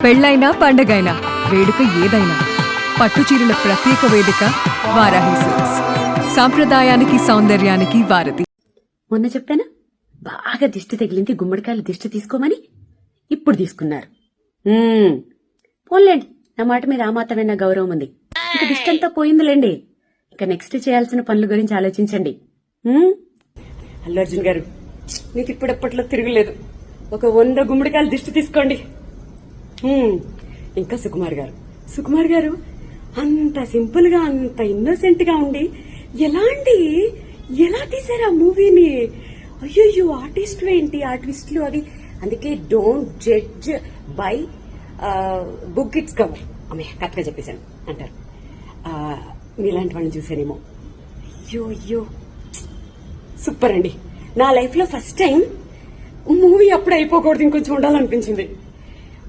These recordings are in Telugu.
పెళ్లైనా పండగైనా వేడుక ఏదైనా పట్టుచీరల ప్రత్యేక వేదిక వారాహి సిల్క్స్. సాంప్రదాయానికి సౌందర్యానికి వారధి. మొన్న చెప్పానా బాగా దిష్టి తగిలింది, గుమ్మడికాయలు దిష్టి తీసుకోమని. ఇప్పుడు తీసుకున్నారు. పోన్లేండి, నా మాట మీద ఆ మాత్రమే గౌరవం ఉంది. ఇక దిష్టి అంతా పోయిందిలేండి. ఇక నెక్స్ట్ చేయాల్సిన పనుల గురించి ఆలోచించండి. అల్లు అర్జున్ గారు, మీకు ఇప్పుడెప్పట్లో తిరుగులేదు. ఒక 100 గుమ్మడికాయలు దిష్టి తీసుకోండి. ఇంకా సుకుమార్ గారు అంత సింపుల్ గా, అంత ఇన్నోసెంట్ గా ఉండి ఎలా తీసారు ఆ మూవీని? అయ్యో, ఆర్టిస్టులు ఏంటి, ఆ ట్విస్టులు అవి. అందుకే don't judge by book its cover. అమ్మయ్య, కరెక్ట్గా చెప్పేశాను అంటారు. మీలాంటి వాళ్ళని చూసానేమో. అయ్యో సూపర్ అండి. నా లైఫ్ లో ఫస్ట్ టైం మూవీ అప్పుడే అయిపోకూడదు, ఇంకొంచెం ఉండాలనిపించింది.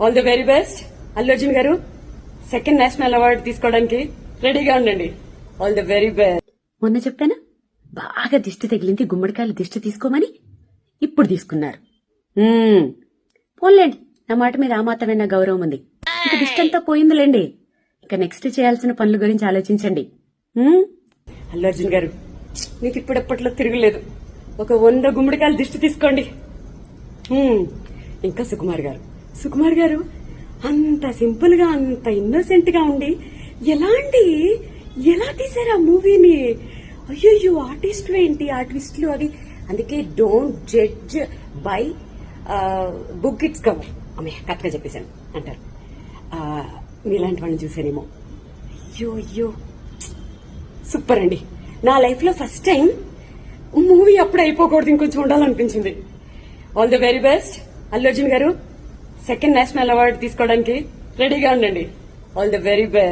All the very best Allu Arjun garu. 2nd national award తీసుకోవడానికి రెడీగా ఉండండి. All the very best. మొన్న చెప్పానా బాగా దిష్టి తగిలింది, గుమ్మడికాయలు దిష్టి తీసుకోమని. ఇప్పుడు తీసుకున్నారు. పోన్లేండి, నా మాట మీద ఆ మాత్రమే గౌరవం ఉంది. ఇక దిష్టి అంతా పోయిందిలేండి. ఇక నెక్స్ట్ చేయాల్సిన పనుల గురించి ఆలోచించండి. అల్లు అర్జున్ గారు, మీకు ఇప్పుడెప్పట్లో తిరుగులేదు. ఒక 100 గుమ్మడికాయలు దిష్టి తీసుకోండి. ఇంకా సుకుమార్ గారు అంత సింపుల్ గా, అంత ఇన్నోసెంట్ గా ఉండి ఎలా తీసారు ఆ మూవీని? అయ్యో, ఆర్టిస్టులు ఏంటి, ఆ ట్విస్టులు అవి. అందుకే don't judge by book its cover. అమ్మయ్య, కరెక్ట్గా చెప్పేశాను అంటారు. మీలాంటి వాళ్ళని చూసానేమో. అయ్యో సూపర్ అండి. నా లైఫ్ లో ఫస్ట్ టైం మూవీ అప్పుడే అయిపోకూడదు, ఇంకొంచెం ఉండాలనిపించింది. All the very best Allu Arjun garu. 2nd national award తీసుకోవడానికి రెడీగా ఉండండి. All the very best.